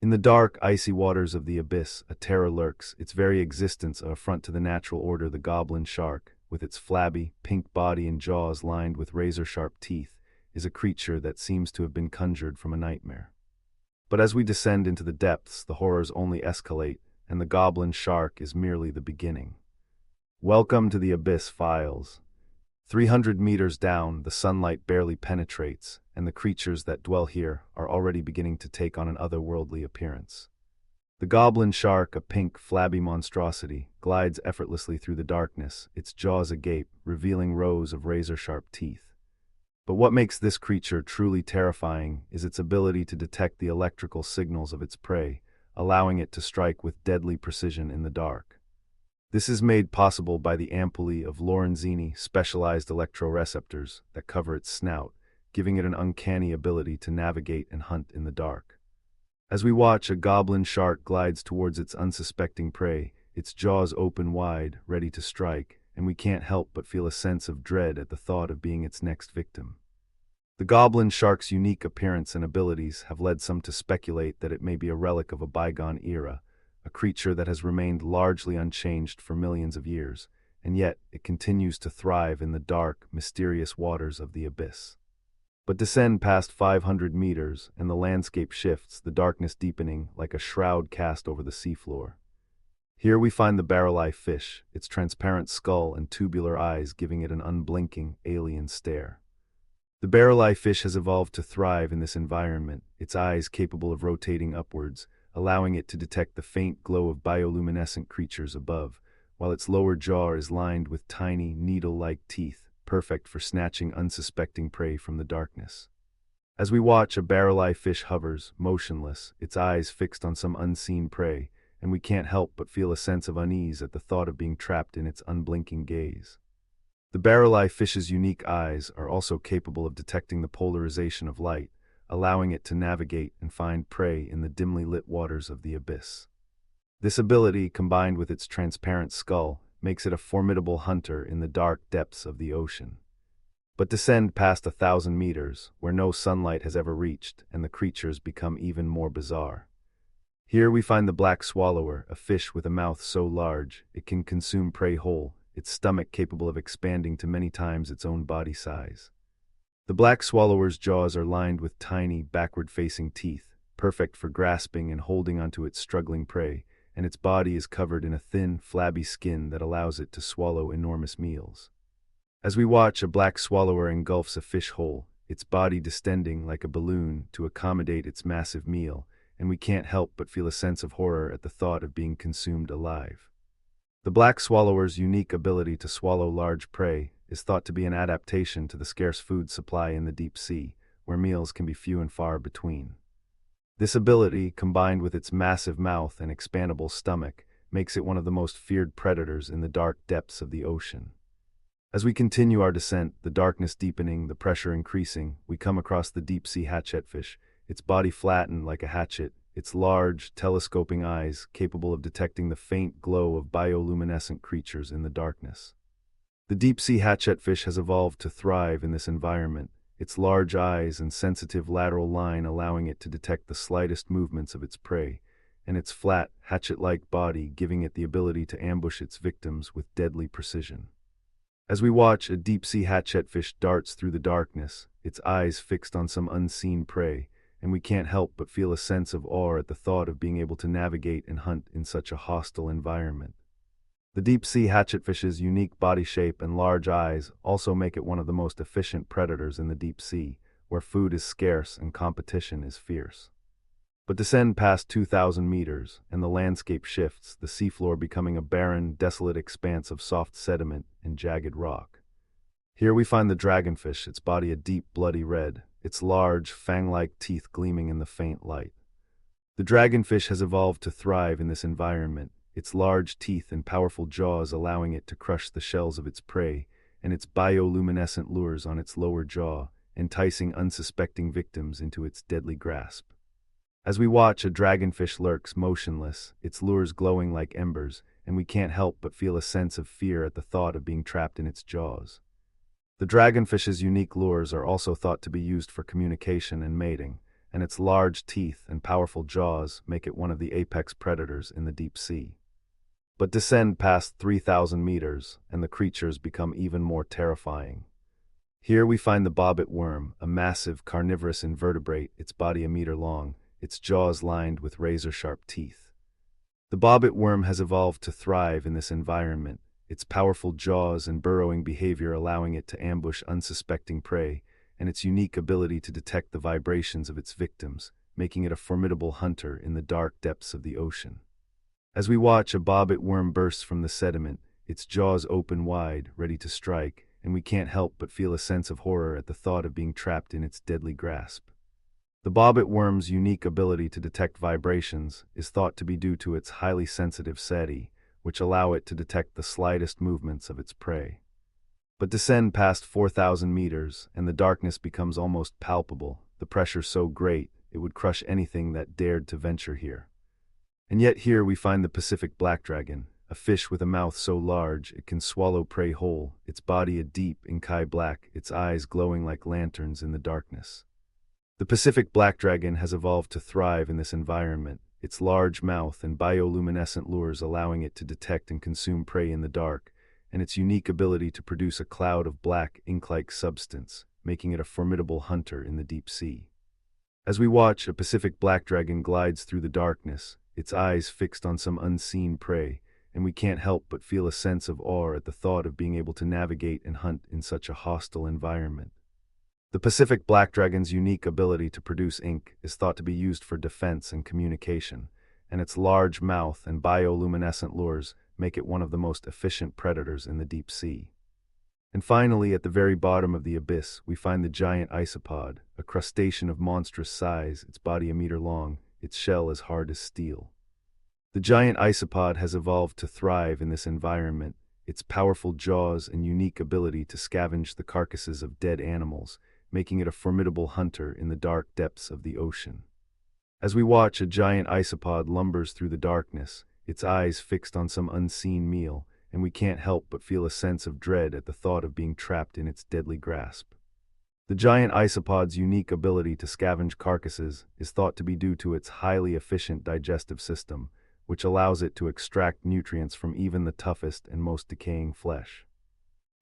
In the dark, icy waters of the abyss, a terror lurks, its very existence an affront to the natural order. The Goblin Shark, with its flabby, pink body and jaws lined with razor-sharp teeth, is a creature that seems to have been conjured from a nightmare. But as we descend into the depths, the horrors only escalate, and the Goblin Shark is merely the beginning. Welcome to the Abyss Files. 300 meters down, the sunlight barely penetrates, and the creatures that dwell here are already beginning to take on an otherworldly appearance. The Goblin Shark, a pink, flabby monstrosity, glides effortlessly through the darkness, its jaws agape, revealing rows of razor-sharp teeth. But what makes this creature truly terrifying is its ability to detect the electrical signals of its prey, allowing it to strike with deadly precision in the dark. This is made possible by the ampullae of Lorenzini specialized electroreceptors that cover its snout, giving it an uncanny ability to navigate and hunt in the dark. As we watch, a Goblin Shark glides towards its unsuspecting prey, its jaws open wide, ready to strike, and we can't help but feel a sense of dread at the thought of being its next victim. The Goblin Shark's unique appearance and abilities have led some to speculate that it may be a relic of a bygone era, a creature that has remained largely unchanged for millions of years, and yet it continues to thrive in the dark, mysterious waters of the abyss. But descend past 500 meters, and the landscape shifts, the darkness deepening like a shroud cast over the seafloor. Here we find the Barreleye Fish, its transparent skull and tubular eyes giving it an unblinking, alien stare. The Barreleye Fish has evolved to thrive in this environment, its eyes capable of rotating upwards, allowing it to detect the faint glow of bioluminescent creatures above, while its lower jaw is lined with tiny, needle-like teeth, perfect for snatching unsuspecting prey from the darkness. As we watch, a Barreleye Fish hovers, motionless, its eyes fixed on some unseen prey, and we can't help but feel a sense of unease at the thought of being trapped in its unblinking gaze. The Barreleye Fish's unique eyes are also capable of detecting the polarization of light, allowing it to navigate and find prey in the dimly lit waters of the abyss. This ability, combined with its transparent skull, makes it a formidable hunter in the dark depths of the ocean. But descend past 1,000 meters, where no sunlight has ever reached, and the creatures become even more bizarre. Here we find the black swallower, a fish with a mouth so large it can consume prey whole, its stomach capable of expanding to many times its own body size. The black swallower's jaws are lined with tiny, backward-facing teeth, perfect for grasping and holding onto its struggling prey, and its body is covered in a thin, flabby skin that allows it to swallow enormous meals. As we watch, a black swallower engulfs a fish whole, its body distending like a balloon to accommodate its massive meal, and we can't help but feel a sense of horror at the thought of being consumed alive. The black swallower's unique ability to swallow large prey is thought to be an adaptation to the scarce food supply in the deep sea, where meals can be few and far between. This ability, combined with its massive mouth and expandable stomach, makes it one of the most feared predators in the dark depths of the ocean. As we continue our descent, the darkness deepening, the pressure increasing, we come across the deep-sea hatchetfish, its body flattened like a hatchet, its large, telescoping eyes capable of detecting the faint glow of bioluminescent creatures in the darkness. The deep-sea hatchetfish has evolved to thrive in this environment, its large eyes and sensitive lateral line allowing it to detect the slightest movements of its prey, and its flat, hatchet-like body giving it the ability to ambush its victims with deadly precision. As we watch, a deep-sea hatchetfish darts through the darkness, its eyes fixed on some unseen prey, and we can't help but feel a sense of awe at the thought of being able to navigate and hunt in such a hostile environment. The deep-sea hatchetfish's unique body shape and large eyes also make it one of the most efficient predators in the deep sea, where food is scarce and competition is fierce. But descend past 2,000 meters, and the landscape shifts, the seafloor becoming a barren, desolate expanse of soft sediment and jagged rock. Here we find the dragonfish, its body a deep, bloody red, its large, fang-like teeth gleaming in the faint light. The dragonfish has evolved to thrive in this environment, its large teeth and powerful jaws allowing it to crush the shells of its prey, and its bioluminescent lures on its lower jaw, enticing unsuspecting victims into its deadly grasp. As we watch, a dragonfish lurks motionless, its lures glowing like embers, and we can't help but feel a sense of fear at the thought of being trapped in its jaws. The dragonfish's unique lures are also thought to be used for communication and mating, and its large teeth and powerful jaws make it one of the apex predators in the deep sea. But descend past 3,000 meters, and the creatures become even more terrifying. Here we find the Bobbit Worm, a massive carnivorous invertebrate, its body a meter long, its jaws lined with razor-sharp teeth. The Bobbit Worm has evolved to thrive in this environment, its powerful jaws and burrowing behavior allowing it to ambush unsuspecting prey, and its unique ability to detect the vibrations of its victims, making it a formidable hunter in the dark depths of the ocean. As we watch a Bobbit Worm burst from the sediment, its jaws open wide, ready to strike, and we can't help but feel a sense of horror at the thought of being trapped in its deadly grasp. The Bobbit Worm's unique ability to detect vibrations is thought to be due to its highly sensitive setae, which allow it to detect the slightest movements of its prey. But descend past 4,000 meters, and the darkness becomes almost palpable, the pressure so great it would crush anything that dared to venture here. And yet here we find the Pacific Blackdragon, a fish with a mouth so large it can swallow prey whole, its body a deep inky black, its eyes glowing like lanterns in the darkness. The Pacific Blackdragon has evolved to thrive in this environment, its large mouth and bioluminescent lures allowing it to detect and consume prey in the dark, and its unique ability to produce a cloud of black, ink-like substance, making it a formidable hunter in the deep sea. As we watch, a Pacific Blackdragon glides through the darkness, its eyes fixed on some unseen prey, and we can't help but feel a sense of awe at the thought of being able to navigate and hunt in such a hostile environment. The Pacific Blackdragon's unique ability to produce ink is thought to be used for defense and communication, and its large mouth and bioluminescent lures make it one of the most efficient predators in the deep sea. And finally, at the very bottom of the abyss, we find the giant isopod, a crustacean of monstrous size, its body a meter long, its shell as hard as steel. The giant isopod has evolved to thrive in this environment, its powerful jaws and unique ability to scavenge the carcasses of dead animals, making it a formidable hunter in the dark depths of the ocean. As we watch, a giant isopod lumbers through the darkness, its eyes fixed on some unseen meal, and we can't help but feel a sense of dread at the thought of being trapped in its deadly grasp. The giant isopod's unique ability to scavenge carcasses is thought to be due to its highly efficient digestive system, which allows it to extract nutrients from even the toughest and most decaying flesh.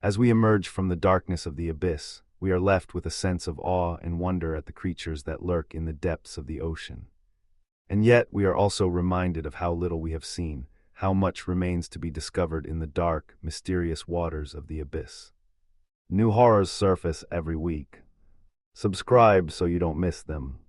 As we emerge from the darkness of the abyss, we are left with a sense of awe and wonder at the creatures that lurk in the depths of the ocean. And yet we are also reminded of how little we have seen, how much remains to be discovered in the dark, mysterious waters of the abyss. New horrors surface every week. Subscribe so you don't miss them.